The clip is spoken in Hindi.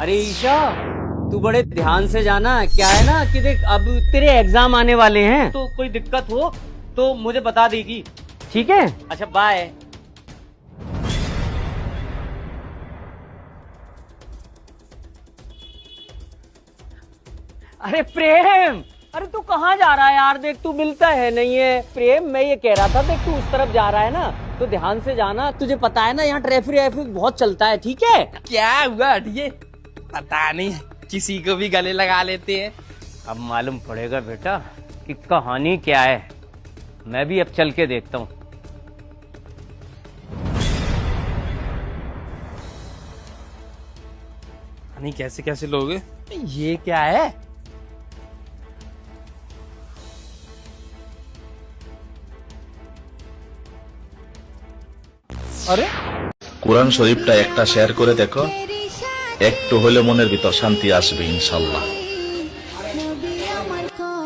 अरे ईशा, तू बड़े ध्यान से जाना। क्या है ना कि देख, अब तेरे एग्जाम आने वाले हैं, तो कोई दिक्कत हो तो मुझे बता देगी, ठीक है? अच्छा, बाय। अरे प्रेम, अरे तू कहाँ जा रहा है यार? देख, तू मिलता है नहीं है। प्रेम, मैं ये कह रहा था, देख तू उस तरफ जा रहा है ना, तो ध्यान से जाना। तुझे पता है ना, यहाँ ट्रैफिक बहुत चलता है, ठीक है? क्या हुआ? ये पता नहीं, किसी को भी गले लगा लेते हैं। अब मालूम पड़ेगा बेटा कि कहानी क्या है। मैं भी अब चल के देखता हूँ। नहीं, कैसे कैसे लोग? ये क्या है? अरे কোরআন শরীফটা একটা শেয়ার করে দেখো, একটু হলে মনের ভিতর শান্তি আসবে ইনশাল্লাহ।